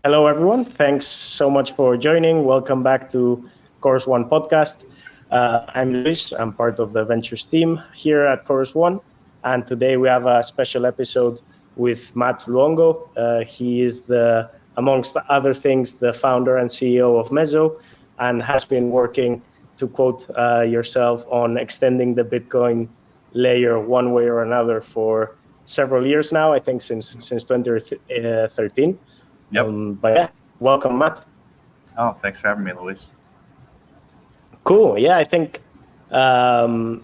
Hello, everyone. Thanks so much for joining. Welcome back to Chorus One podcast. I'm Luis. I'm part of the ventures team here at Chorus One. And today we have a special episode with Matt Luongo. He is amongst other things, the founder and CEO of Mezo, and has been working, to quote yourself, on extending the Bitcoin layer one way or another for several years now, I think since 2013. Yep. But yeah, welcome, Matt. Oh, thanks for having me, Luis. Cool. Yeah, I think, I've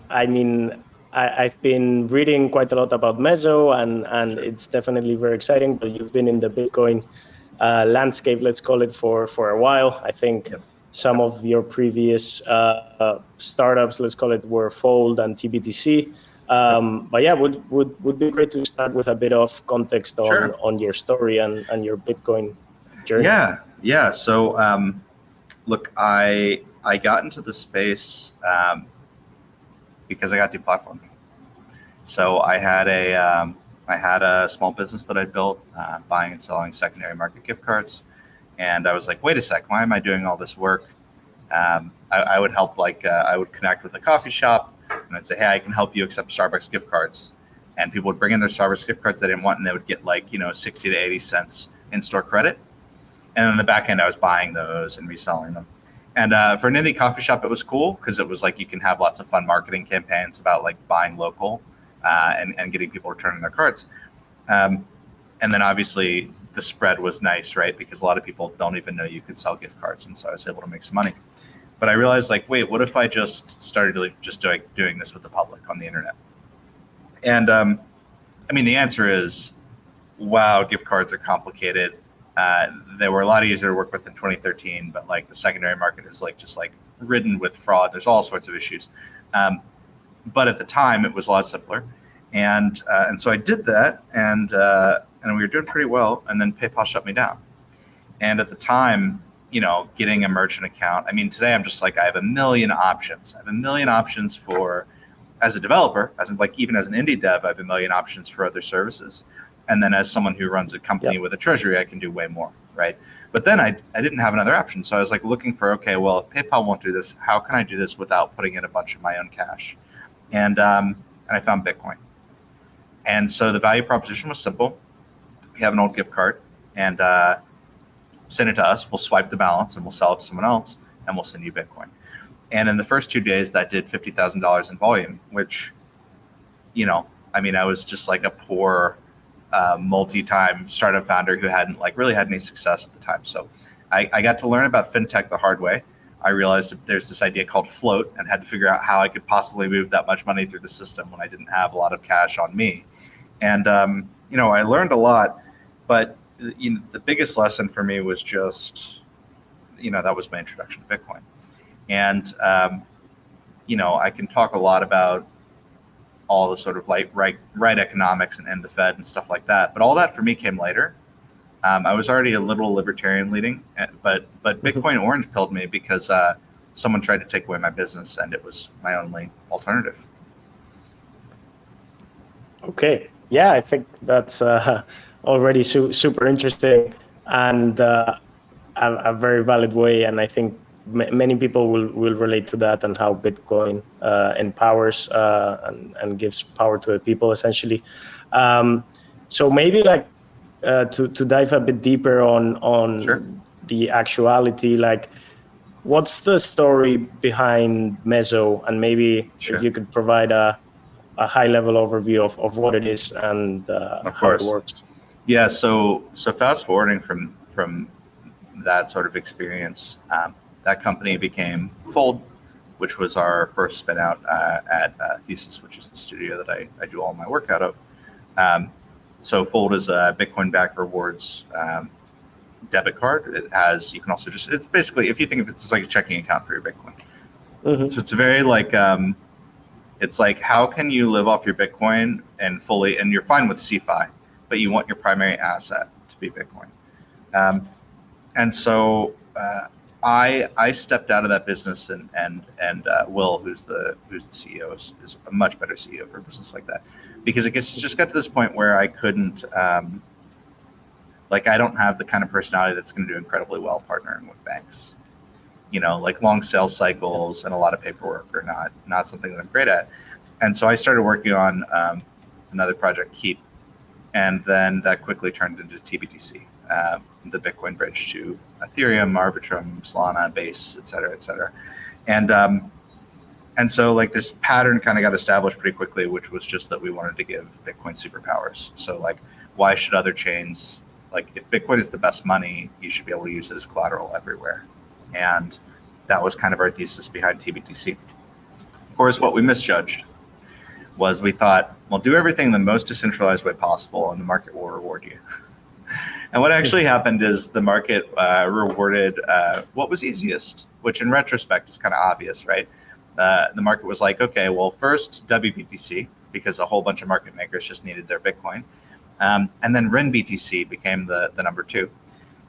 been reading quite a lot about Mezo, and Sure. it's definitely very exciting, but you've been in the Bitcoin landscape, let's call it, for a while. I think some of your previous startups, let's call it, were Fold and tBTC. But yeah, would be great to start with a bit of context on your story and your Bitcoin journey. Yeah. So, look, I got into the space because I got deplatformed. So I had a small business that I built, buying and selling secondary market gift cards, and I was like, wait a sec, why am I doing all this work? I would help, I would connect with a coffee shop, and I'd say, hey, I can help you accept Starbucks gift cards. And people would bring in their Starbucks gift cards they didn't want, and they would get 60 to 80 cents in-store credit. And on the back end, I was buying those and reselling them. And for an indie coffee shop, it was cool because it was you can have lots of fun marketing campaigns about buying local and getting people returning their cards. And then obviously the spread was nice, right? Because a lot of people don't even know you could sell gift cards. And so I was able to make some money. But I realized, wait, what if I just started doing this with the public on the internet? And the answer is, wow, gift cards are complicated. They were a lot easier to work with in 2013, but the secondary market is just ridden with fraud. There's all sorts of issues. But at the time, it was a lot simpler. And so I did that, and we were doing pretty well. And then PayPal shut me down. And at the time, getting a merchant account. Today I'm just I have a million options. I have a million options as a developer, even as an indie dev, I have a million options for other services. And then as someone who runs a company with a treasury, I can do way more, right? But then I didn't have another option. So I was looking for, okay, well, if PayPal won't do this, how can I do this without putting in a bunch of my own cash? And I found Bitcoin. And so the value proposition was simple. You have an old gift card, and send it to us. We'll swipe the balance and we'll sell it to someone else, and we'll send you Bitcoin. And in the first 2 days, that did $50,000 in volume, which, I was just a poor multi-time startup founder who hadn't really had any success at the time. So I got to learn about fintech the hard way. I realized there's this idea called float, and had to figure out how I could possibly move that much money through the system when I didn't have a lot of cash on me. And I learned a lot, but the biggest lesson for me was just, that was my introduction to Bitcoin. And I can talk a lot about all the sort of right economics and the Fed and stuff like that. But all that for me came later. I was already a little libertarian leaning, but Bitcoin orange pilled me because someone tried to take away my business, and it was my only alternative. Okay. Yeah, I think that's already super interesting and a very valid way. And I think many people will relate to that and how Bitcoin empowers and gives power to the people, essentially. So maybe to dive a bit deeper on Sure. the actuality, what's the story behind Mezo, and maybe if you could provide a high-level overview of what it is and how it works. Yeah, so fast forwarding from that sort of experience, that company became Fold, which was our first spin out at Thesis, which is the studio that I do all my work out of. So Fold is a Bitcoin-backed rewards debit card. It has, you can also it's basically, if you think of it, it's like a checking account for your Bitcoin. Mm-hmm. So it's very it's how can you live off your Bitcoin and you're fine with CeFi, but you want your primary asset to be Bitcoin. And so I stepped out of that business, and Will, who's the CEO, is a much better CEO for a business like that, because it just got to this point where I couldn't Like I don't have the kind of personality that's going to do incredibly well partnering with banks. Like long sales cycles and a lot of paperwork are not something that I'm great at. And so I started working on another project, Keep, and then that quickly turned into tBTC, the Bitcoin bridge to Ethereum, Arbitrum, Solana, Base, et cetera, et cetera. And so like this pattern kind of got established pretty quickly, which was just that we wanted to give Bitcoin superpowers. So like, why should other chains, like if Bitcoin is the best money, you should be able to use it as collateral everywhere. And that was kind of our thesis behind tBTC. Of course, what we misjudged was we thought, well, do everything the most decentralized way possible and the market will reward you. And what actually happened is the market rewarded what was easiest, which in retrospect is kind of obvious, right? The market was like, okay, well, first wBTC, because a whole bunch of market makers just needed their Bitcoin. And then RenBTC became the number two.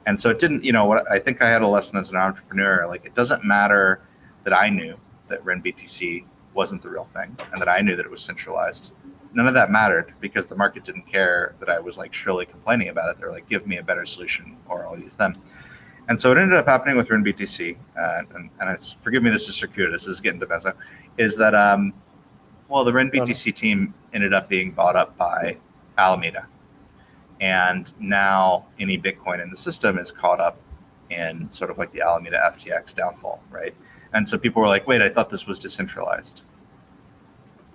And so it didn't, what I think I had a lesson as an entrepreneur, like it doesn't matter that I knew that RenBTC wasn't the real thing and that I knew that it was centralized. None of that mattered because the market didn't care that I was like shrilly complaining about it. They're like, give me a better solution or I'll use them. And so it ended up happening with RenBTC, and it's, forgive me, this is circuitous, this is getting to Mezo, is that, the RenBTC team ended up being bought up by Alameda. And now any Bitcoin in the system is caught up in sort of like the Alameda FTX downfall, right? And so people were like, wait, I thought this was decentralized.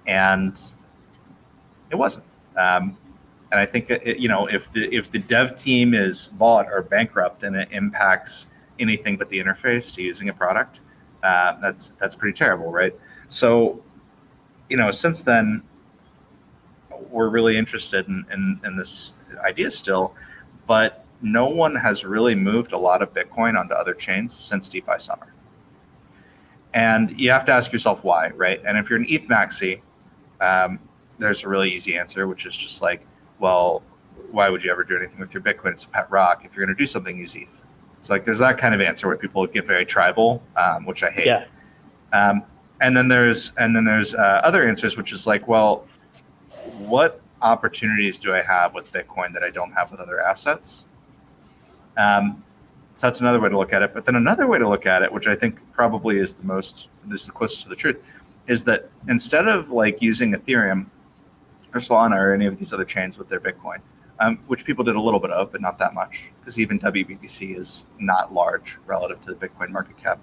And it wasn't. And I think if the dev team is bought or bankrupt and it impacts anything but the interface to using a product, that's pretty terrible, right? So, since then, we're really interested in this idea still, but no one has really moved a lot of Bitcoin onto other chains since DeFi summer. And you have to ask yourself why, right? And if you're an ETH maxi, there's a really easy answer, which is just like, well, why would you ever do anything with your Bitcoin? It's a pet rock. If you're going to do something, use ETH. So like, there's that kind of answer where people get very tribal, which I hate. Yeah. And then there's other answers, which is like, well, what opportunities do I have with Bitcoin that I don't have with other assets? So that's another way to look at it. But then another way to look at it, which I think probably is the closest to the truth, is that instead of like using Ethereum or Solana or any of these other chains with their Bitcoin, which people did a little bit of, but not that much, because even wBTC is not large relative to the Bitcoin market cap.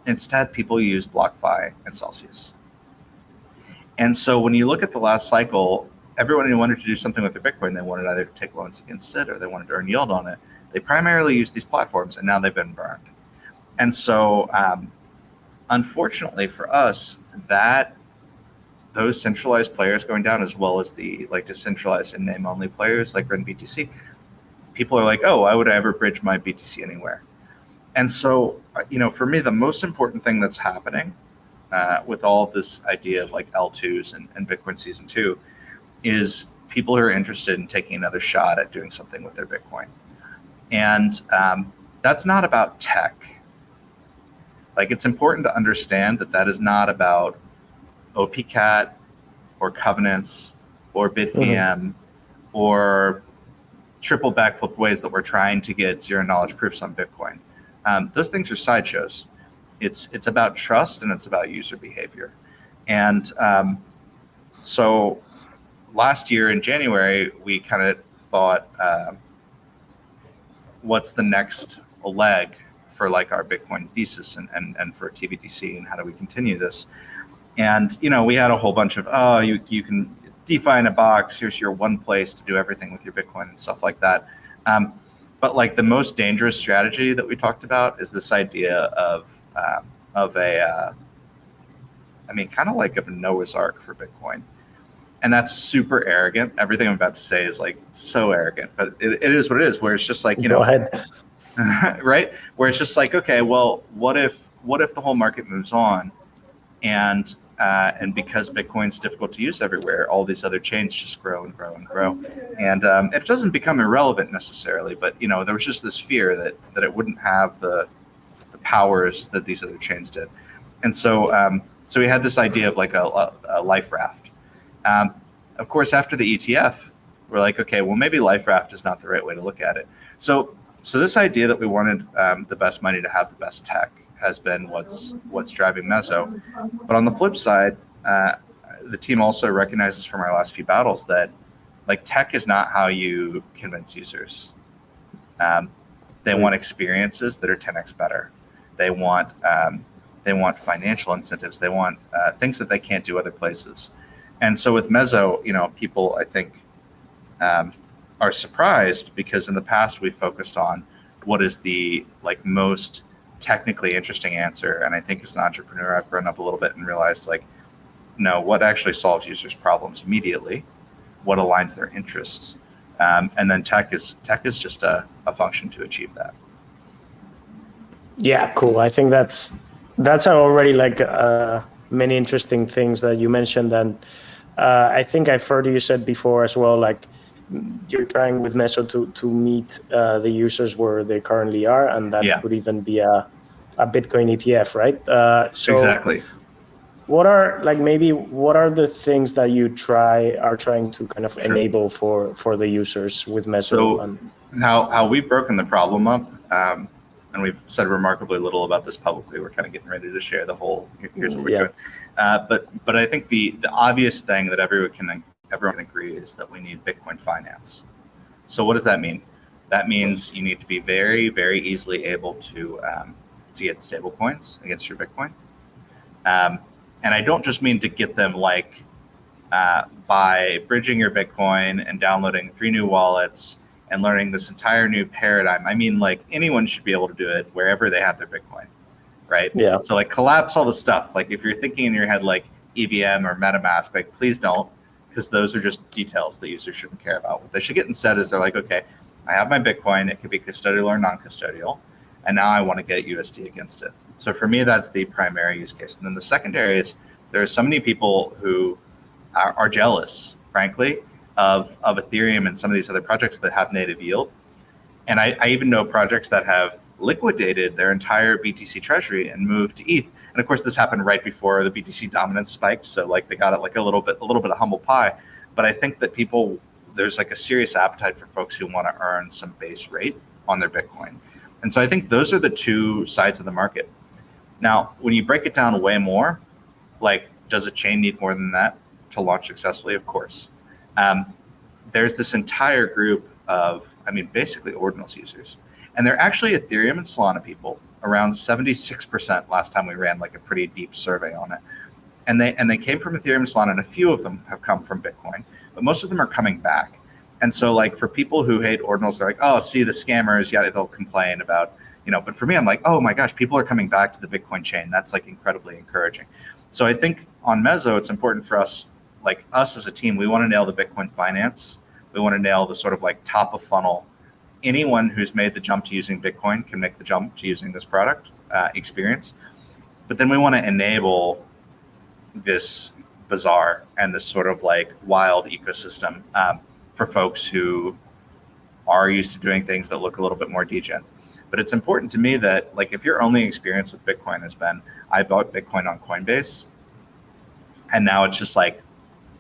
Instead, people use BlockFi and Celsius. And so when you look at the last cycle, everyone who wanted to do something with their Bitcoin, they wanted either to take loans against it or they wanted to earn yield on it. They primarily use these platforms, and now they've been burned. And so, unfortunately for us, those centralized players going down, as well as the like decentralized and name-only players like RenBTC, people are like, oh, why would I ever bridge my BTC anywhere? And so, for me, the most important thing that's happening with all of this idea of like L2s and Bitcoin Season 2 is people who are interested in taking another shot at doing something with their Bitcoin. And that's not about tech. Like, it's important to understand that is not about OPCAT or covenants or BitVM or triple backflip ways that we're trying to get zero knowledge proofs on Bitcoin. Those things are sideshows. It's about trust and it's about user behavior. And so last year in January, we kind of thought, what's the next leg for like our Bitcoin thesis and for tBTC, and how do we continue this? And, we had a whole bunch of, you can DeFi in a box, here's your one place to do everything with your Bitcoin and stuff like that. But like the most dangerous strategy that we talked about is this idea of a kind of like of a Noah's Ark for Bitcoin. And that's super arrogant. Everything I'm about to say is like so arrogant, but it is what it is, where it's just like, Go ahead. right? Where it's just like, okay, well, what if the whole market moves on and because Bitcoin's difficult to use everywhere, all these other chains just grow and grow and grow. And it doesn't become irrelevant necessarily, but there was just this fear that it wouldn't have the powers that these other chains did. And so we had this idea of like a life raft. Of course, after the ETF, We're like, okay, well, maybe Life Raft is not the right way to look at it. So this idea that we wanted the best money to have the best tech has been what's driving Mezo. But on the flip side, the team also recognizes from our last few battles that like tech is not how you convince users. They want experiences that are 10x better. They want financial incentives. They want things that they can't do other places. And so with Mezo, people I think are surprised because in the past we focused on what is the like most technically interesting answer. And I think as an entrepreneur, I've grown up a little bit and realized like, no, what actually solves users' problems immediately, what aligns their interests. And then tech is just a function to achieve that. Yeah, cool. I think that's already like many interesting things that you mentioned. And I think I've heard you said before as well, like you're trying with Mezo to meet the users where they currently are, and that could even be a Bitcoin ETF, right? So exactly. What are the things that you are trying to kind of enable for the users with Mezo? So how we've broken the problem up, and we've said remarkably little about this publicly. We're kind of getting ready to share the whole. Here's what we're doing. But I think the obvious thing that everyone can agree is that we need Bitcoin finance. So what does that mean? That means you need to be very, very easily able to get stable coins against your Bitcoin. And I don't just mean to get them like by bridging your Bitcoin and downloading 3 new wallets and learning this entire new paradigm. I mean, like anyone should be able to do it wherever they have their Bitcoin, right? Yeah. So like collapse all the stuff. Like if you're thinking in your head like EVM or MetaMask, like please don't, because those are just details that users shouldn't care about. What they should get instead is they're like, okay, I have my Bitcoin. It could be custodial or non-custodial, and now I want to get USD against it. So for me, that's the primary use case. And then the secondary is there are so many people who are jealous, frankly, of Ethereum and some of these other projects that have native yield. And I even know projects that have liquidated their entire BTC treasury and moved to ETH. And of course, this happened right before the BTC dominance spiked. So like they got it like a little bit of humble pie. But I think that there's like a serious appetite for folks who want to earn some base rate on their Bitcoin. And so I think those are the two sides of the market. Now, when you break it down way more, like, does a chain need more than that to launch successfully? Of course. There's this entire group of, basically ordinals users. And they're actually Ethereum and Solana people, around 76% last time we ran like a pretty deep survey on it. And they came from Ethereum and Solana, and a few of them have come from Bitcoin, but most of them are coming back. And so like for people who hate ordinals, they're like, oh, see the scammers, yeah, they'll complain about, but for me, I'm like, oh my gosh, people are coming back to the Bitcoin chain. That's like incredibly encouraging. So I think on Mezo, it's important for us as a team, we want to nail the Bitcoin finance. We want to nail the sort of like top of funnel. Anyone who's made the jump to using Bitcoin can make the jump to using this product experience. But then we want to enable this bazaar and this sort of like wild ecosystem for folks who are used to doing things that look a little bit more degen. But it's important to me that like if your only experience with Bitcoin has been, I bought Bitcoin on Coinbase, and now it's just like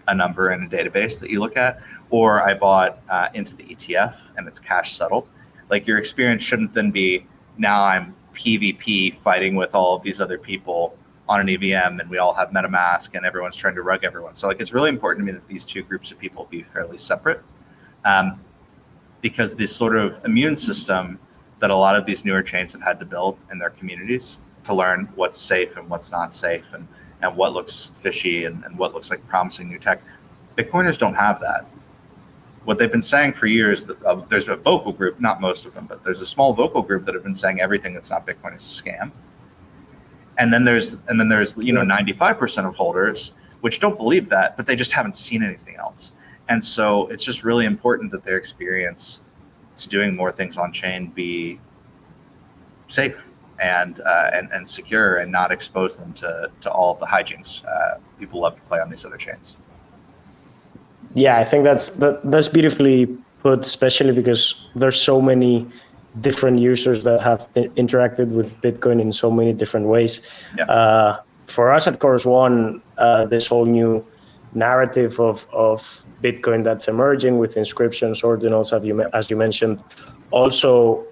a number in a database that you look at, or I bought into the ETF and it's cash settled. Like your experience shouldn't then be, now I'm PvP fighting with all of these other people on an EVM and we all have MetaMask and everyone's trying to rug everyone. So like it's really important to me that these two groups of people be fairly separate, because this sort of immune system that a lot of these newer chains have had to build in their communities to learn what's safe and what's not safe and what looks fishy and what looks like promising new tech. Bitcoiners don't have that. What they've been saying for years, there's a vocal group, not most of them, but there's a small vocal group that have been saying everything that's not Bitcoin is a scam. And then there's 95% of holders which don't believe that, but they just haven't seen anything else. And so it's just really important that their experience to doing more things on chain be safe and secure and not expose them to all of the hijinks people love to play on these other chains. Yeah, I think that's beautifully put, especially because there's so many different users that have interacted with Bitcoin in so many different ways. Yeah. For us at Chorus One, this whole new narrative of Bitcoin that's emerging with inscriptions, ordinals, as you mentioned. Also,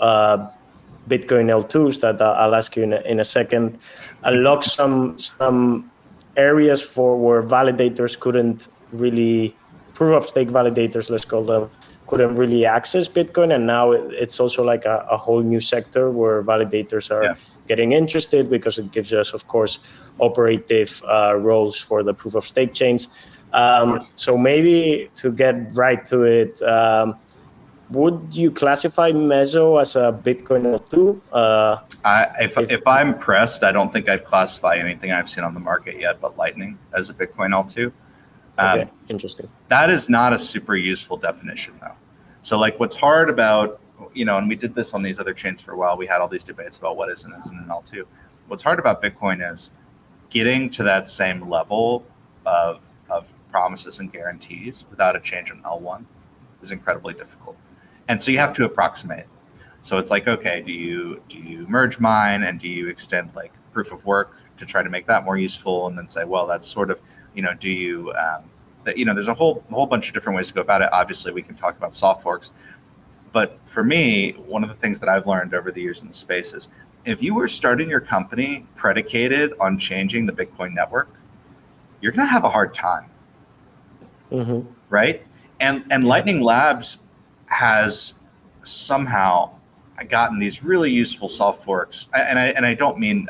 Bitcoin L2s that I'll ask you in a second. Unlock some areas for where validators couldn't really, proof of stake validators, let's call them, couldn't really access Bitcoin, and now it's also like a whole new sector where validators are getting interested, because it gives us, of course, operative roles for the proof of stake chains. So maybe to get right to it, would you classify Mezo as a Bitcoin L2? If I'm pressed, I don't think I'd classify anything I've seen on the market yet but Lightning as a Bitcoin L2. Okay, interesting. That is not a super useful definition, though. So like what's hard about, and we did this on these other chains for a while, we had all these debates about what is and isn't an L2. What's hard about Bitcoin is getting to that same level of promises and guarantees without a change in L1 is incredibly difficult. And so you have to approximate. So it's like, okay, do you merge mine, and do you extend like proof of work to try to make that more useful, and then say, well, that's sort of, do you, there's a whole bunch of different ways to go about it. Obviously, we can talk about soft forks. But for me, one of the things that I've learned over the years in the space is, if you were starting your company predicated on changing the Bitcoin network, you're going to have a hard time, right? And Lightning Labs has somehow gotten these really useful soft forks, and I don't mean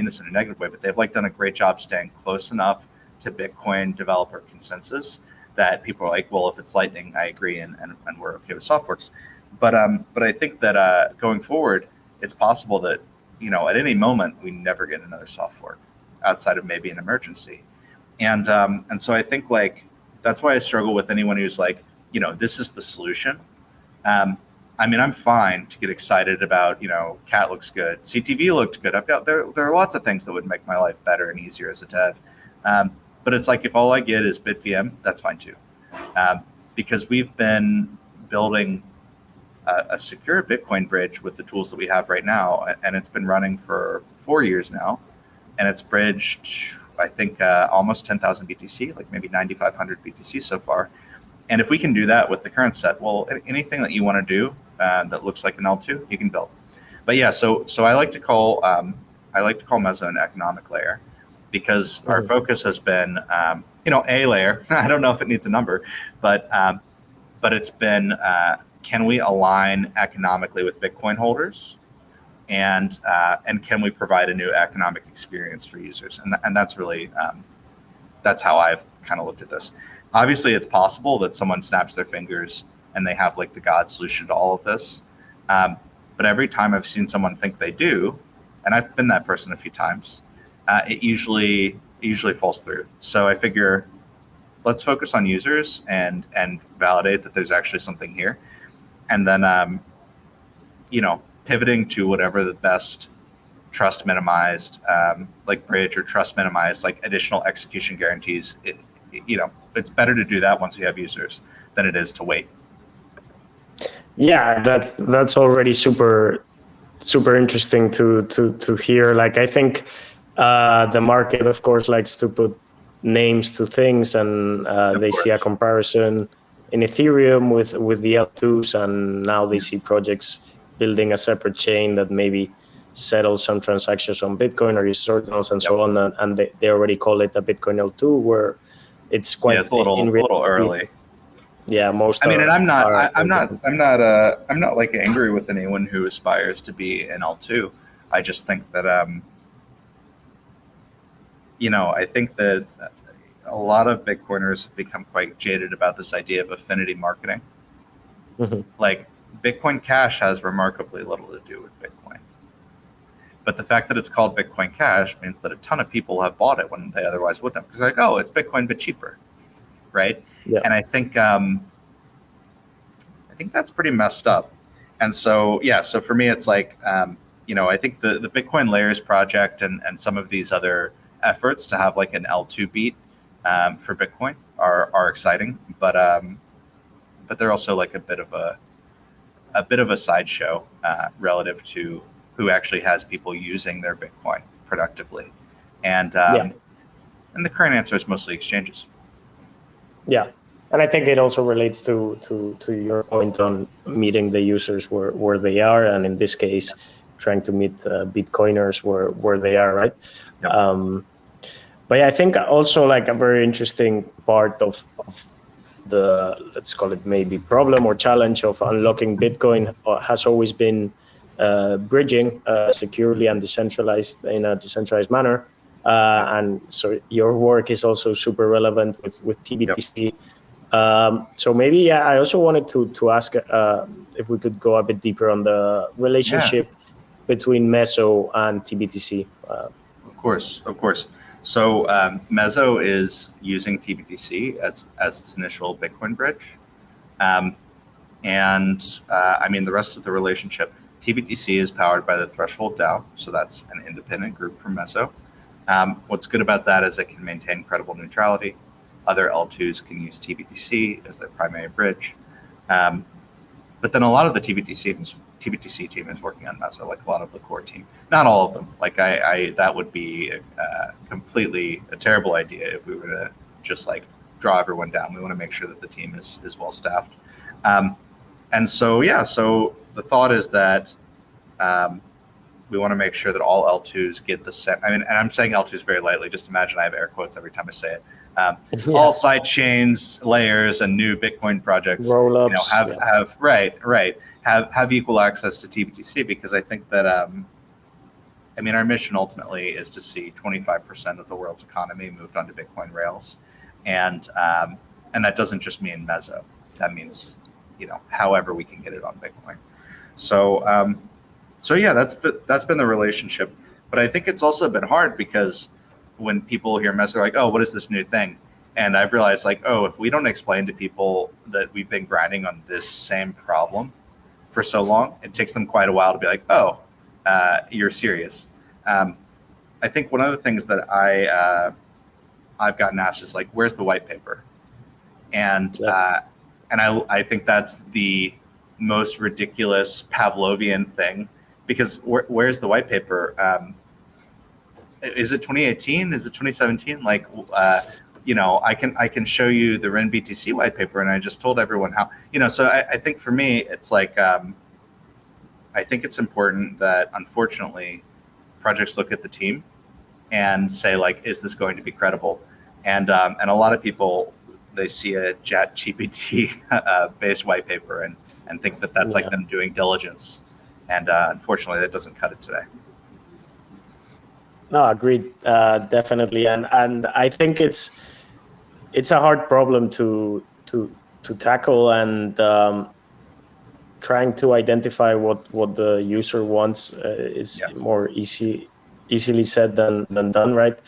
this in a negative way, but they've like done a great job staying close enough to Bitcoin developer consensus that people are like, well, if it's Lightning, I agree, and we're okay with soft forks. But I think that going forward, it's possible that at any moment we never get another soft fork outside of maybe an emergency, and so I think like that's why I struggle with anyone who's like, this is the solution. I mean, I'm fine to get excited about, Cat looks good, CTV looked good. There are lots of things that would make my life better and easier as a dev. But it's like, if all I get is BitVM, that's fine too. Because we've been building a secure Bitcoin bridge with the tools that we have right now, and it's been running for 4 years now, and it's bridged, I think, almost 10,000 BTC, like maybe 9,500 BTC so far. And if we can do that with the current set, well, anything that you want to do that looks like an L2, you can build. But yeah, so I like to call Mezo an economic layer, because our focus has been, a layer. I don't know if it needs a number, but it's been, can we align economically with Bitcoin holders, and can we provide a new economic experience for users? And that's really, that's how I've kind of looked at this. Obviously, it's possible that someone snaps their fingers and they have like the God solution to all of this. But every time I've seen someone think they do, and I've been that person a few times, it usually falls through. So I figure, let's focus on users and validate that there's actually something here. And then, pivoting to whatever the best trust minimized, like bridge, or trust minimized, like additional execution guarantees. It's better to do that once you have users than it is to wait. Yeah, that's already super interesting to hear. Like, I think the market, of course, likes to put names to things, and they see a comparison in Ethereum with the L2s, and now they see projects building a separate chain that maybe settles some transactions on Bitcoin or use ordinals and so on, and they already call it a Bitcoin L2, where it's quite it's a little early. Yeah, most. I mean, and I'm not like angry with anyone who aspires to be an L2. I just think that I think that a lot of Bitcoiners have become quite jaded about this idea of affinity marketing. Like, Bitcoin Cash has remarkably little to do with Bitcoin. But the fact that it's called Bitcoin Cash means that a ton of people have bought it when they otherwise wouldn't have, because they're like, oh, it's Bitcoin but cheaper, right? Yeah. And I think that's pretty messed up. And so, so for me, it's like, I think the Bitcoin Layers project and some of these other efforts to have like an L2 beat for Bitcoin are exciting, but they're also like a bit of a sideshow relative to who actually has people using their Bitcoin productively. And the current answer is mostly exchanges. Yeah, and I think it also relates to your point on meeting the users where they are, and in this case, trying to meet Bitcoiners where they are, right? Yep. But yeah, I think also like a very interesting part of the, let's call it maybe problem or challenge of unlocking Bitcoin has always been bridging securely and decentralized in a decentralized manner. And so your work is also super relevant with tBTC. Yep. So maybe, yeah, I also wanted to ask if we could go a bit deeper on the relationship between Mezo and tBTC. Of course. So Mezo is using tBTC as its initial Bitcoin bridge. I mean, the rest of the relationship, tBTC is powered by the Threshold DAO, so that's an independent group from Mezo. What's good about that is it can maintain credible neutrality. Other L2s can use tBTC as their primary bridge. But then a lot of the tBTC team is working on Mezo, like a lot of the core team. Not all of them. Like that would be completely a terrible idea if we were to just like draw everyone down. We want to make sure that the team is well staffed. And so, yeah, so the thought is that we want to make sure that all L2s get the same. I mean, and I'm saying L2s very lightly. Just imagine I have air quotes every time I say it. All side chains, layers, and new Bitcoin projects, roll-ups, have equal access to tBTC, because I think that I mean, our mission ultimately is to see 25% of the world's economy moved onto Bitcoin rails, and that doesn't just mean Mezo. That means, however we can get it on Bitcoin. So yeah, that's been the relationship. But I think it's also been hard because when people hear Mezo, they're like, oh, what is this new thing? And I've realized, like, oh, if we don't explain to people that we've been grinding on this same problem for so long, it takes them quite a while to be like, oh, you're serious. I think one of the things that I've gotten asked is like, where's the white paper? And I think that's the most ridiculous Pavlovian thing, because where's the white paper? Is it 2018? Is it 2017? Like, I can show you the REN BTC white paper, and I just told everyone how, so I think for me, it's like, I think it's important that, unfortunately, projects look at the team and say, like, is this going to be credible? And a lot of people, they see a ChatGPT based white paper and think that that's like them doing diligence. And unfortunately, that doesn't cut it today. No, agreed, definitely, and I think it's a hard problem to tackle, and trying to identify what the user wants is more easily said than done, right?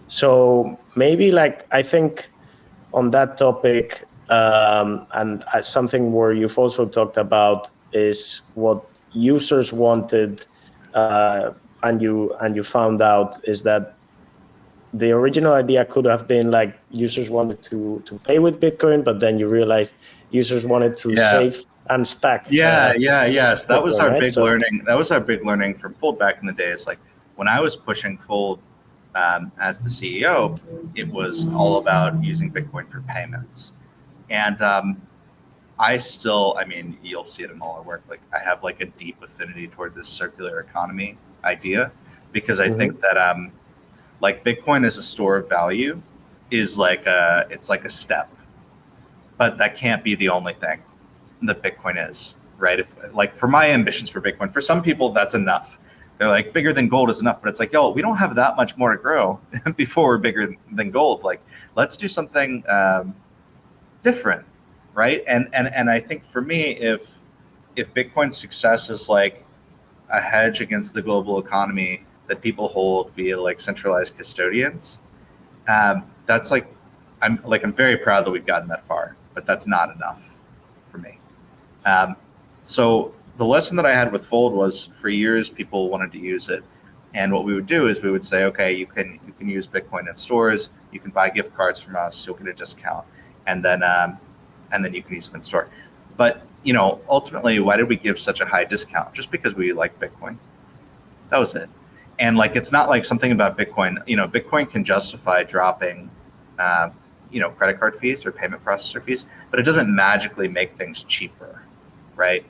So maybe, like, I think on that topic, and something where you've also talked about is what users wanted. And you found out is that the original idea could have been like users wanted to pay with Bitcoin, but then you realized users wanted to save and stack. Yes. That was our big learning. That was our big learning from Fold back in the day. It's like when I was pushing Fold as the CEO, it was all about using Bitcoin for payments. And I mean, you'll see it in all our work. Like, I have like a deep affinity toward this circular economy idea, because I think that like Bitcoin as a store of value is like it's like a step, but that can't be the only thing that Bitcoin is, right? If, like, for my ambitions for Bitcoin, for some people that's enough. They're like, bigger than gold is enough, but it's like, yo, we don't have that much more to grow before we're bigger than gold. Like, let's do something different, right? And I think for me, if Bitcoin's success is like a hedge against the global economy that people hold via like centralized custodians, that's like, I'm very proud that we've gotten that far, but that's not enough for me. So the lesson that I had with Fold was, for years people wanted to use it, and what we would do is we would say, okay, you can use Bitcoin in stores, you can buy gift cards from us, you'll get a discount, and then you can use them in store. But ultimately, why did we give such a high discount? Just because we like Bitcoin. That was it. And like, it's not like something about Bitcoin. Bitcoin can justify dropping credit card fees or payment processor fees, but it doesn't magically make things cheaper, right?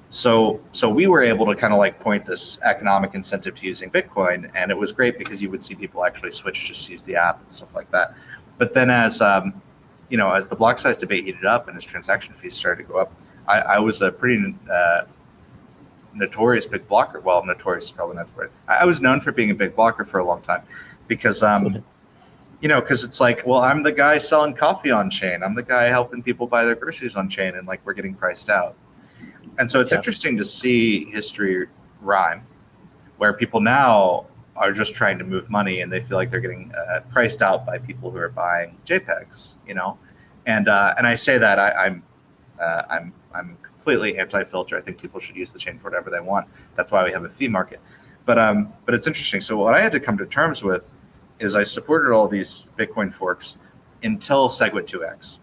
So we were able to kind of like point this economic incentive to using Bitcoin, and it was great because you would see people actually switch, just use the app and stuff like that. But then as as the block size debate heated up and as transaction fees started to go up, I was a pretty notorious big blocker. Well, notorious is probably not the word. I was known for being a big blocker for a long time because because it's like, well, I'm the guy selling coffee on chain. I'm the guy helping people buy their groceries on chain, and like we're getting priced out. And so it's interesting to see history rhyme, where people now are just trying to move money and they feel like they're getting priced out by people who are buying JPEGs, And I say that I'm completely anti-filter. I think people should use the chain for whatever they want. That's why we have a fee market. But it's interesting. So what I had to come to terms with is I supported all these Bitcoin forks until SegWit2x.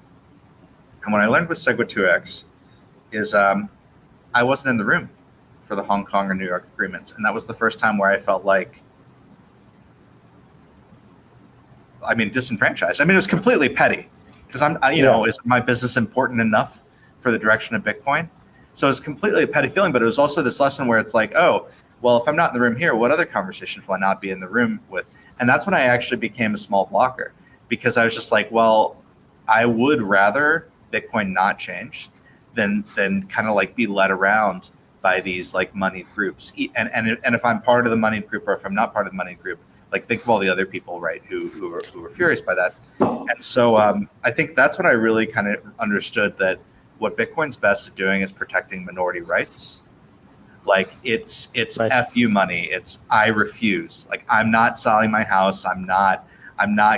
And what I learned with SegWit2x is I wasn't in the room for the Hong Kong or New York agreements. And that was the first time where I felt like, disenfranchised. It was completely petty because is my business important enough for the direction of Bitcoin? So it's completely a petty feeling, but it was also this lesson where it's like, oh, well, if I'm not in the room here, what other conversations will I not be in the room with? And that's when I actually became a small blocker, because I was just like, well, I would rather Bitcoin not change than kind of like be led around by these like moneyed groups. And if I'm part of the moneyed group, or if I'm not part of the moneyed group, like think of all the other people, right, who are furious by that. And so I think that's when I really kind of understood that what Bitcoin's best at doing is protecting minority rights. Like it's right. FU money. It's I refuse. Like I'm not selling my house. I'm not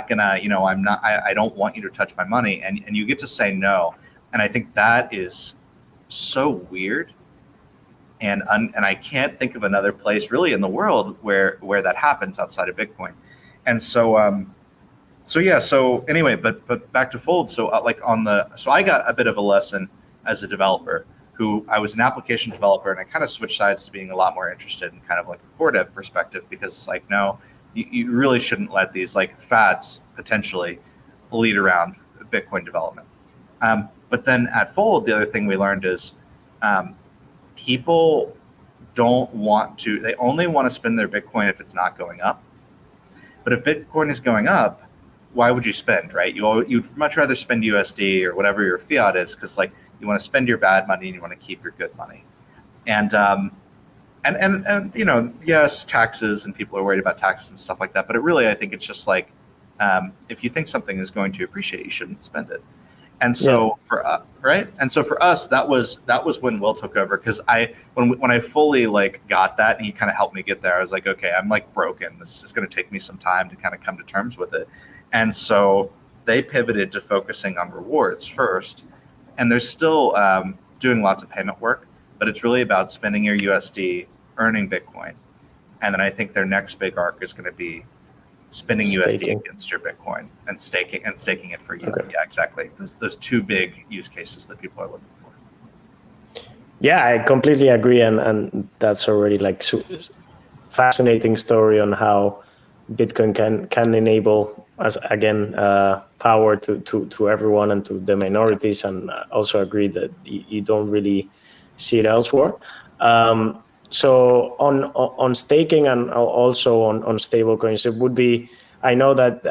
gonna, I don't want you to touch my money. And you get to say no. And I think that is so weird. And I can't think of another place really in the world where that happens outside of Bitcoin. And so anyway, but back to Fold. So so I got a bit of a lesson as a developer, who I was an application developer, and I kind of switched sides to being a lot more interested in kind of like a core dev perspective, because it's like, no, you really shouldn't let these like fads potentially lead around Bitcoin development. But then at Fold, the other thing we learned is people they only want to spend their Bitcoin if it's not going up. But if Bitcoin is going up, why would you spend, right? You'd much rather spend USD or whatever your fiat is, because like you want to spend your bad money and you want to keep your good money. And yes, taxes, and people are worried about taxes and stuff like that. But I think it's just like, if you think something is going to appreciate, you shouldn't spend it. And so for us, that was when Will took over, because when I fully like got that, and he kind of helped me get there, I was like, okay, I'm like broken. This is going to take me some time to kind of come to terms with it. And so they pivoted to focusing on rewards first, and they're still doing lots of payment work, but it's really about spending your USD, earning Bitcoin, and then I think their next big arc is going to be spending USD against your Bitcoin and staking it for you. Okay. Yeah, exactly. Those two big use cases that people are looking for. Yeah, I completely agree, and that's already like fascinating story on how Bitcoin can enable, as again, power to everyone and to the minorities, and also agree that you don't really see it elsewhere. So on staking and also on stablecoins, it would be, I know that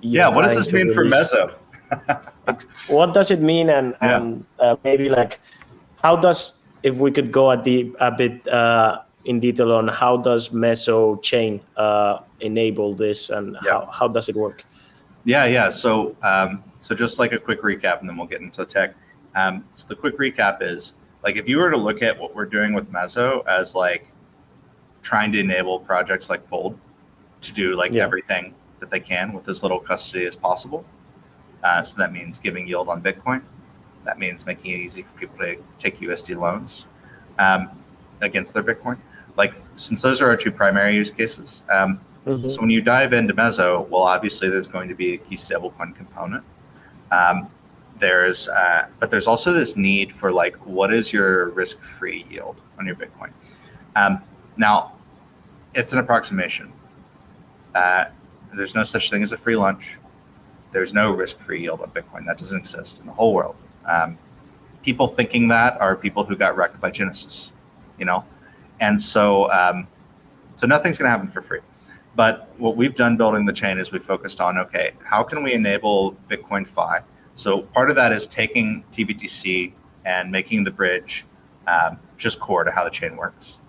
what does this mean for Mezo? What does it mean, and maybe like if we could go a bit in detail on how does Mezo chain enable this, and how does it work? So just like a quick recap, and then we'll get into tech. So the quick recap is, like, if you were to look at what we're doing with Mezo as like trying to enable projects like Fold to do like everything that they can with as little custody as possible. So that means giving yield on Bitcoin. That means making it easy for people to take USD loans against their Bitcoin. Like, since those are our two primary use cases. So when you dive into Mezo, well, obviously there's going to be a key stablecoin component. But there's also this need for like, what is your risk-free yield on your Bitcoin? Now, it's an approximation. There's no such thing as a free lunch. There's no risk-free yield on Bitcoin. That doesn't exist in the whole world. People thinking that are people who got wrecked by Genesis, and so nothing's going to happen for free. But what we've done building the chain is we focused on, okay, how can we enable Bitcoin Fi? So part of that is taking tBTC and making the bridge just core to how the chain works.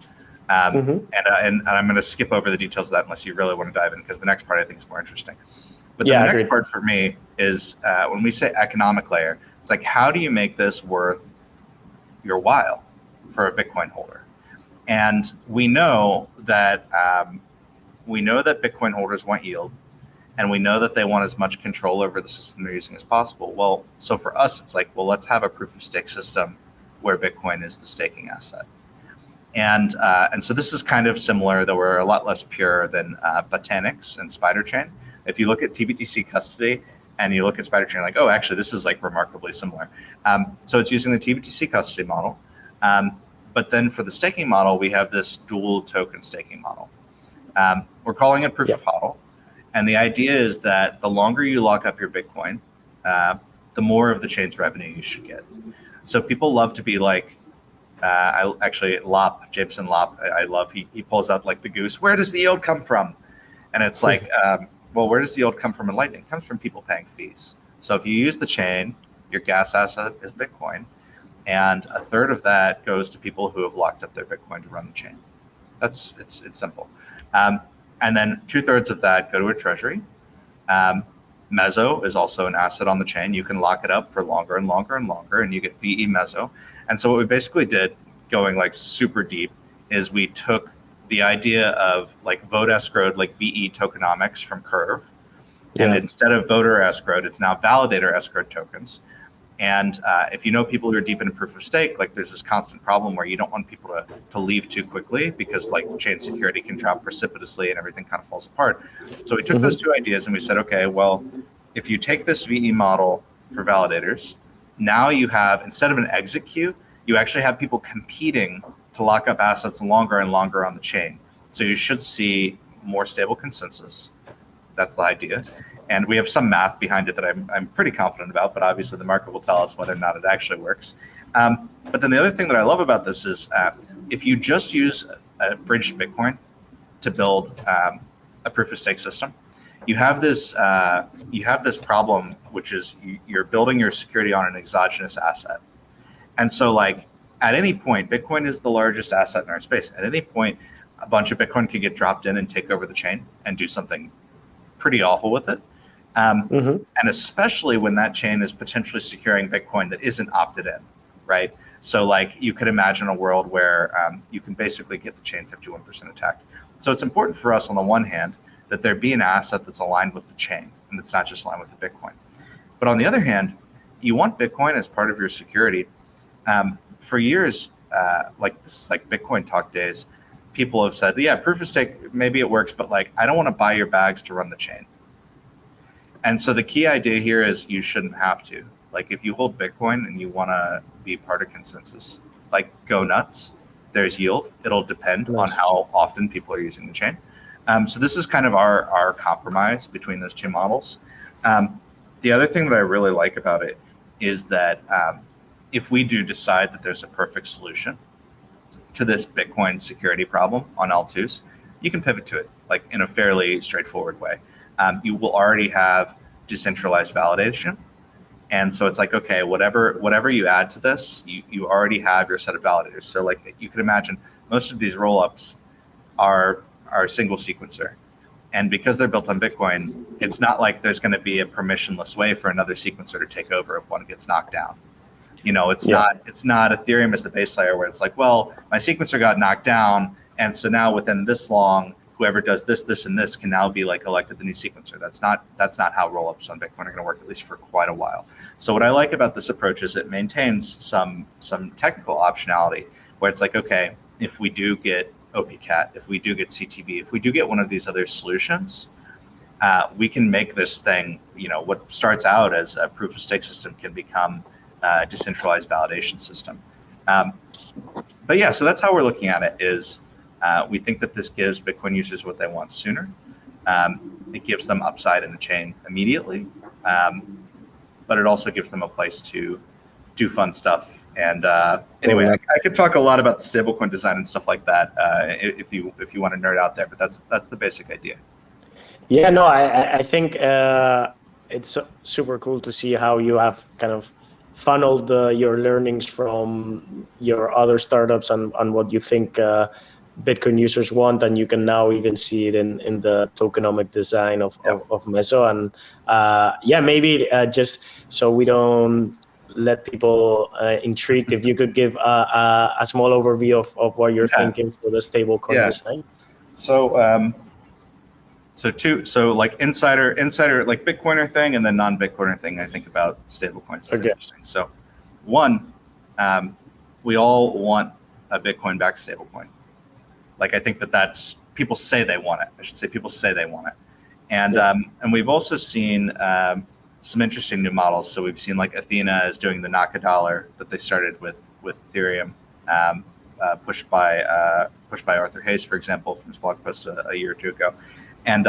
And I'm going to skip over the details of that unless you really want to dive in, because the next part I think is more interesting. But the next part for me is when we say economic layer, it's like, how do you make this worth your while for a Bitcoin holder? And we know that Bitcoin holders want yield, and we know that they want as much control over the system they're using as possible. Well, so for us, it's like, well, let's have a proof of stake system where Bitcoin is the staking asset. And so this is kind of similar, though we're a lot less pure than Botanix and SpiderChain. If you look at tBTC custody and you look at SpiderChain, like, oh, actually, this is like remarkably similar. So it's using the tBTC custody model. But then for the staking model, we have this dual token staking model. We're calling it proof of HODL. And the idea is that the longer you lock up your Bitcoin, the more of the chain's revenue you should get. So people love to be like, Jameson Lopp, I love, he pulls out like the goose, where does the yield come from? And it's like, well, where does the yield come from in Lightning? It comes from people paying fees. So if you use the chain, your gas asset is Bitcoin, and a third of that goes to people who have locked up their Bitcoin to run the chain. It's simple. And then 2/3 of that go to a treasury. Mezo is also an asset on the chain. You can lock it up for longer and longer and longer, and you get VE Mezo. And so what we basically did, going like super deep, is we took the idea of like vote escrowed, like VE tokenomics from Curve. And instead of voter escrowed, it's now validator escrowed tokens. And if you know people who are deep into proof of stake, like there's this constant problem where you don't want people to leave too quickly, because like chain security can drop precipitously and everything kind of falls apart. So we took those two ideas and we said, okay, well, if you take this VE model for validators, now you have, instead of an exit queue, you actually have people competing to lock up assets longer and longer on the chain. So you should see more stable consensus. That's the idea. And we have some math behind it that I'm pretty confident about, but obviously the market will tell us whether or not it actually works. But then the other thing that I love about this is if you just use a bridged Bitcoin to build a proof of stake system, you have this problem, which is you're building your security on an exogenous asset. And so like at any point, Bitcoin is the largest asset in our space. At any point, a bunch of Bitcoin could get dropped in and take over the chain and do something pretty awful with it. And especially when that chain is potentially securing Bitcoin that isn't opted in, right? So like you could imagine a world where you can basically get the chain 51% attacked. So it's important for us on the one hand that there be an asset that's aligned with the chain and that's not just aligned with the Bitcoin. But on the other hand, you want Bitcoin as part of your security. For years, like Bitcoin talk days, people have said, yeah, proof of stake, maybe it works, but like, I don't want to buy your bags to run the chain. And so the key idea here is you shouldn't have to. Like if you hold Bitcoin and you want to be part of consensus, like go nuts. There's yield. It'll depend on how often people are using the chain. So this is kind of our compromise between those two models. The other thing that I really like about it is that if we do decide that there's a perfect solution to this Bitcoin security problem on L2s, you can pivot to it like in a fairly straightforward way. You will already have decentralized validation. And so it's like, okay, whatever you add to this, you already have your set of validators. So like you can imagine most of these rollups are single sequencer. And because they're built on Bitcoin, it's not like there's going to be a permissionless way for another sequencer to take over if one gets knocked down. It's not Ethereum as the base layer where it's like, well, my sequencer got knocked down. And so now within this long, whoever does this, and this can now be like elected the new sequencer. That's not how rollups on Bitcoin are going to work, at least for quite a while. So what I like about this approach is it maintains some technical optionality where it's like, okay, if we do get OPCAT, if we do get CTV, if we do get one of these other solutions, we can make this thing, what starts out as a proof of stake system can become a decentralized validation system. But yeah, so that's how we're looking at it is, we think that this gives Bitcoin users what they want sooner. It gives them upside in the chain immediately, but it also gives them a place to do fun stuff. And anyway, I could talk a lot about the stablecoin design and stuff like that if you want to nerd out there, but that's the basic idea. Yeah, no, I think it's super cool to see how you have kind of funneled your learnings from your other startups and what you think Bitcoin users want, and you can now even see it in the tokenomic design of Mezo. And maybe just so we don't let people intrigued, if you could give a small overview of what you're thinking for the stablecoin design. So like insider like Bitcoiner thing, and then non-Bitcoiner thing. I think about stablecoins. That's interesting. So, one, we all want a Bitcoin-backed stablecoin. Like I think that's people say they want it. I should say people say they want it, and we've also seen some interesting new models. So we've seen like Athena is doing the $NOK that they started with Ethereum, pushed by Arthur Hayes, for example, from his blog post a year or two ago. And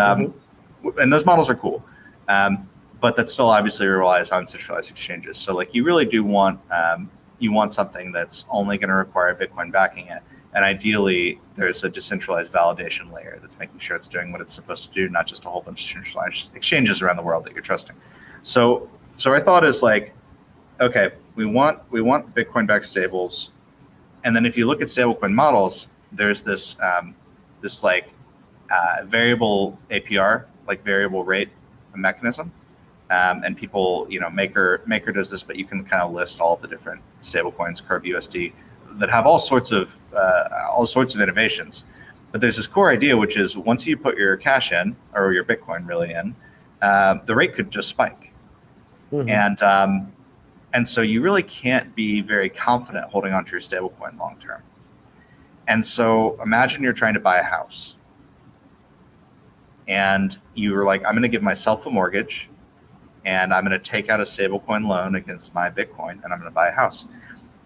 those models are cool, but that still obviously relies on centralized exchanges. So like you really do want something that's only going to require Bitcoin backing it, and ideally there's a decentralized validation layer that's making sure it's doing what it's supposed to do, not just a whole bunch of centralized exchanges around the world that you're trusting. So our thought is like, okay, we want Bitcoin-backed stables, and then if you look at stablecoin models, there's this variable APR, like variable rate mechanism, and people, Maker does this, but you can kind of list all of the different stablecoins, Curve USD, that have all sorts of innovations. But there's this core idea, which is once you put your cash in, or your Bitcoin really in, the rate could just spike, and so you really can't be very confident holding onto your stablecoin long term. And so imagine you're trying to buy a house. And you were like, I'm going to give myself a mortgage, and I'm going to take out a stablecoin loan against my Bitcoin, and I'm going to buy a house.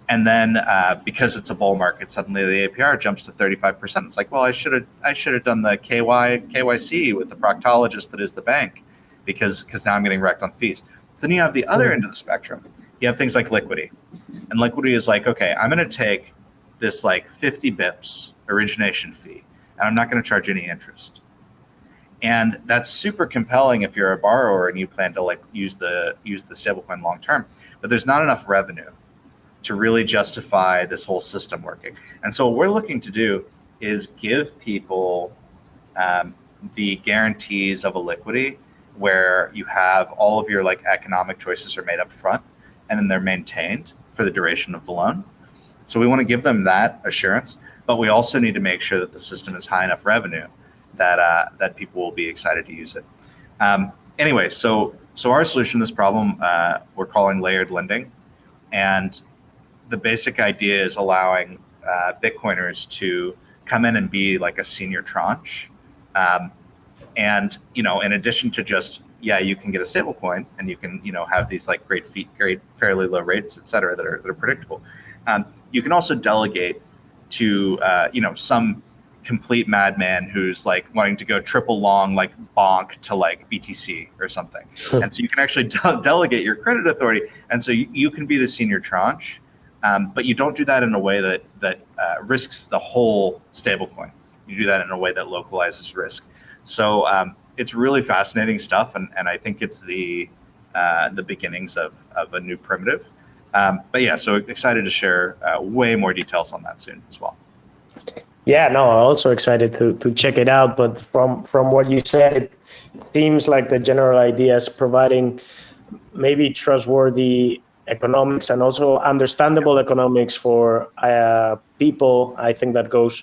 And then because it's a bull market, suddenly the APR jumps to 35%. It's like, well, I should have done the KYC with the proctologist that is the bank, because now I'm getting wrecked on fees. So then you have the other end of the spectrum. You have things like liquidity, and liquidity is like, okay, I'm going to take this like 50 bips origination fee, and I'm not going to charge any interest. And that's super compelling if you're a borrower and you plan to like use the stablecoin long term, but there's not enough revenue to really justify this whole system working. And so what we're looking to do is give people the guarantees of a liquidity where you have all of your like economic choices are made up front, and then they're maintained for the duration of the loan. So we want to give them that assurance, but we also need to make sure that the system is high enough revenue that people will be excited to use it. Anyway, so our solution to this problem we're calling layered lending, and the basic idea is allowing Bitcoiners to come in and be like a senior tranche, and in addition to just you can get a stable coin and you can have these like great fairly low rates, et cetera, that are predictable. You can also delegate to some complete madman who's like wanting to go triple long like bonk to like BTC or something. And so you can actually delegate your credit authority, and so you can be the senior tranche, but you don't do that in a way that risks the whole stablecoin. You do that in a way that localizes risk. So it's really fascinating stuff, and I think it's the beginnings of a new primitive. But yeah, so excited to share way more details on that soon as well. Yeah, no, I'm also excited to check it out. But from what you said, it seems like the general idea is providing maybe trustworthy economics and also understandable economics for people. I think that goes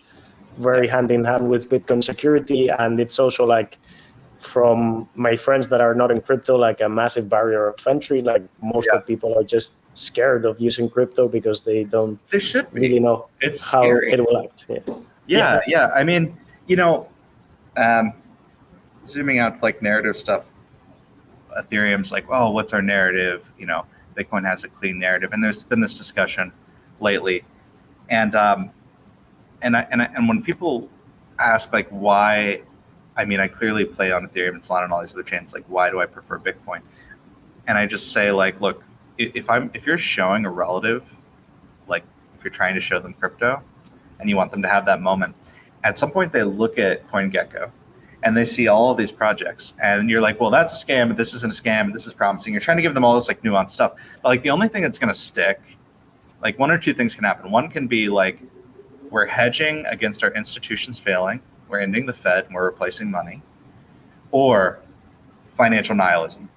very hand in hand with Bitcoin security. And it's also like, from my friends that are not in crypto, like a massive barrier of entry. Like most of people are just scared of using crypto because they should really know it's how scary. it will act. Yeah. I mean, zooming out to like narrative stuff, Ethereum's like, oh, what's our narrative? Bitcoin has a clean narrative, and there's been this discussion lately, and when people ask like why I mean, I clearly play on Ethereum and Solana and all these other chains. Like, why do I prefer Bitcoin? And I just say, like, look, if you're showing a relative, like if you're trying to show them crypto and you want them to have that moment, at some point they look at CoinGecko and they see all of these projects and you're like, well, that's a scam, and this isn't a scam, and this is promising. You're trying to give them all this like nuanced stuff. But like the only thing that's going to stick, like one or two things can happen. One can be like, we're hedging against our institutions failing, we're ending the Fed and we're replacing money, or financial nihilism.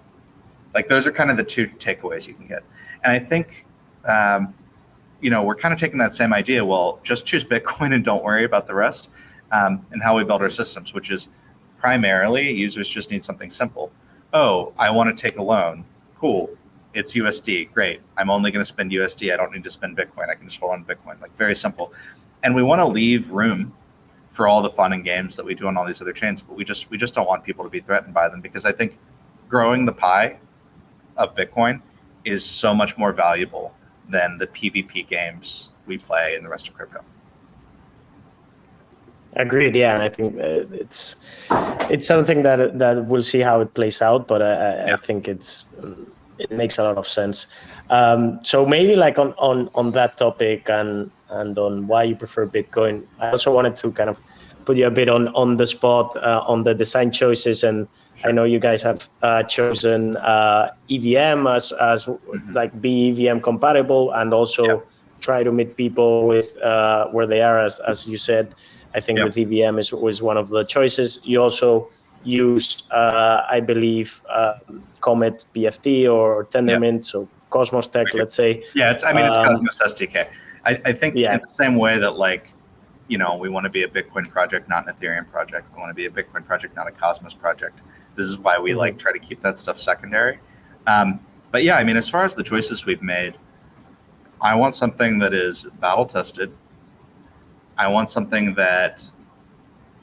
Like those are kind of the two takeaways you can get. And I think, we're kind of taking that same idea. Well, just choose Bitcoin and don't worry about the rest, and how we build our systems, which is primarily users just need something simple. Oh, I want to take a loan. Cool. It's USD. Great. I'm only going to spend USD. I don't need to spend Bitcoin. I can just hold on to Bitcoin. Like very simple. And we want to leave room for all the fun and games that we do on all these other chains, but we just don't want people to be threatened by them, because I think growing the pie of Bitcoin is so much more valuable than the PvP games we play in the rest of crypto. Agreed. Yeah, and I think it's something that we'll see how it plays out, but I think it makes a lot of sense. So maybe like on that topic and on why you prefer Bitcoin, I also wanted to kind of put you a bit on the spot on the design choices. And sure. I know you guys have chosen EVM as like be EVM compatible, and also try to meet people with where they are, as you said. I think with EVM was one of the choices. You also use, I believe, Comet BFT or Tendermint, so Cosmos Tech, let's say. Yeah, it's Cosmos SDK. I think in the same way that we want to be a Bitcoin project, not an Ethereum project. We want to be a Bitcoin project, not a Cosmos project. This is why we try to keep that stuff secondary. But yeah, I mean, as far as the choices we've made, I want something that is battle tested. I want something that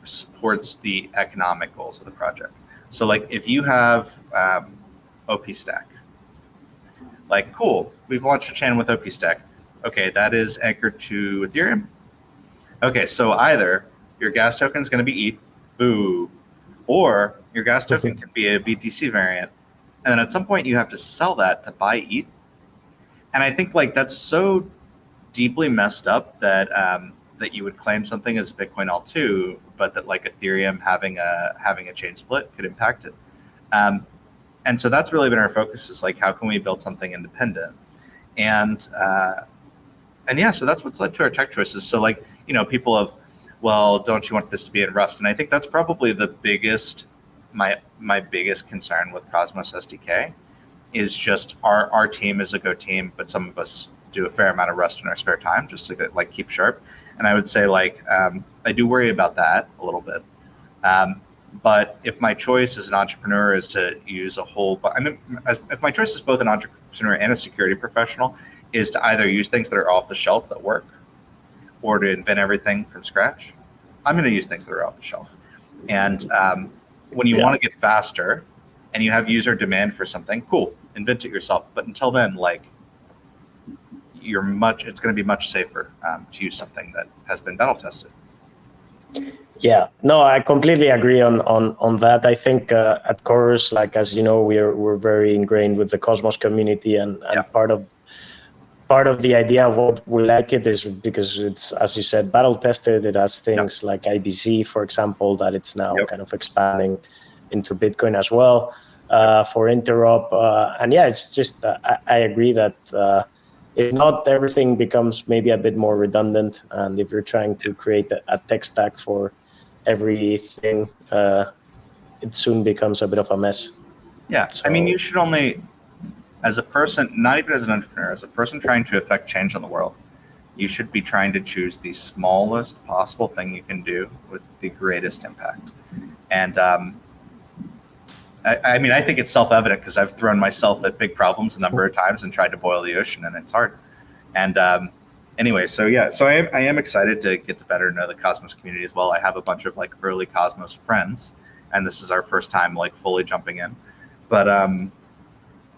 supports the economic goals of the project. So like if you have OP Stack, like cool, we've launched a chain with OP Stack. Okay, that is anchored to Ethereum. Okay, so either your gas token is going to be ETH, boo, or your gas token can be a BTC variant. And then at some point you have to sell that to buy ETH. And I think like that's so deeply messed up that that you would claim something as Bitcoin L2, but that like Ethereum having a chain split could impact it. And so that's really been our focus, is like, how can we build something independent? And yeah, so that's what's led to our tech choices. So like, people have, well, don't you want this to be in Rust? And I think that's probably the biggest, my biggest concern with Cosmos SDK is just our team is a Go team, but some of us do a fair amount of Rust in our spare time just to like keep sharp. And I would say like, I do worry about that a little bit. But if my choice as an entrepreneur is to use if my choice is both an entrepreneur and a security professional is to either use things that are off the shelf that work or to invent everything from scratch, I'm going to use things that are off the shelf. And when you want to get faster and you have user demand for something, cool, invent it yourself. But until then, like, it's going to be much safer to use something that has been battle tested. Yeah, no, I completely agree on that. I think at Chorus, like, as you know, we're very ingrained with the Cosmos community, and part of the idea of what we like it is because it's, as you said, battle tested. It has things like IBC, for example, that it's now kind of expanding into Bitcoin as well for interop. And yeah, it's just I agree that if not, everything becomes maybe a bit more redundant. And if you're trying to create a tech stack for everything, it soon becomes a bit of a mess. Yeah, so, I mean, you should only, as a person, not even as an entrepreneur, as a person trying to affect change in the world, you should be trying to choose the smallest possible thing you can do with the greatest impact. And I mean, I think it's self-evident because I've thrown myself at big problems a number of times and tried to boil the ocean, and it's hard. And anyway, so I am excited to get to better know the Cosmos community as well. I have a bunch of like early Cosmos friends, and this is our first time like fully jumping in. But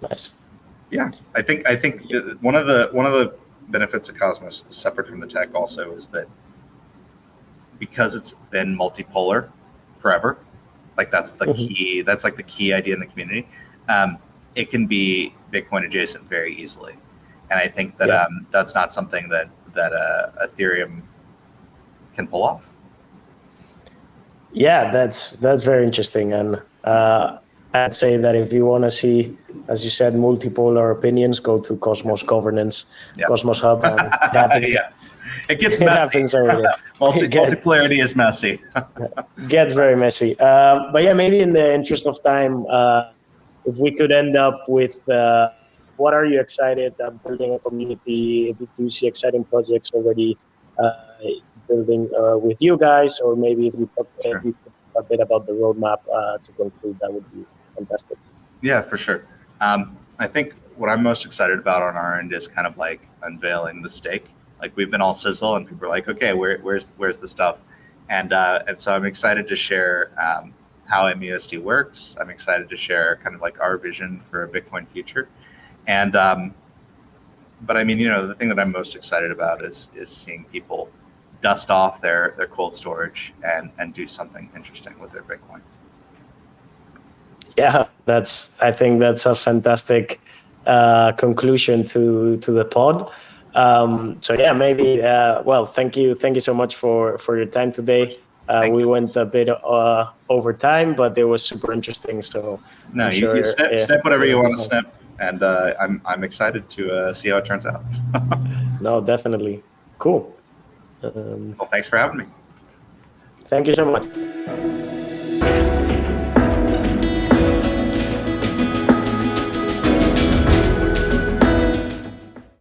nice. Yeah, I think one of the benefits of Cosmos, separate from the tech, also is that because it's been multipolar forever, Like that's the key. That's like the key idea in the community. It can be Bitcoin adjacent very easily, and I think that that's not something that Ethereum can pull off. Yeah, that's very interesting, and I'd say that if you want to see, as you said, multipolar opinions, go to Cosmos Governance, Cosmos Hub, and it gets messy. Happens over there. Multipolarity is messy. Gets very messy. But yeah, maybe in the interest of time, if we could end up with what are you excited building a community? If you do see exciting projects already building with you guys, or maybe if you talk a bit about the roadmap to conclude, that would be fantastic. Yeah, for sure. I think what I'm most excited about on our end is kind of like unveiling the stake. Like we've been all sizzle, and people are like, okay, where's the stuff? And so I'm excited to share how MUSD works. I'm excited to share kind of like our vision for a Bitcoin future. And but I mean, the thing that I'm most excited about is seeing people dust off their cold storage and do something interesting with their Bitcoin. Yeah, I think that's a fantastic conclusion to the pod. So yeah, maybe well, thank you so much for your time today. We went a bit over time, but it was super interesting. So no, you snip whatever you want to snip, and I'm excited to see how it turns out. No, definitely. Cool. Well, thanks for having me. Thank you so much.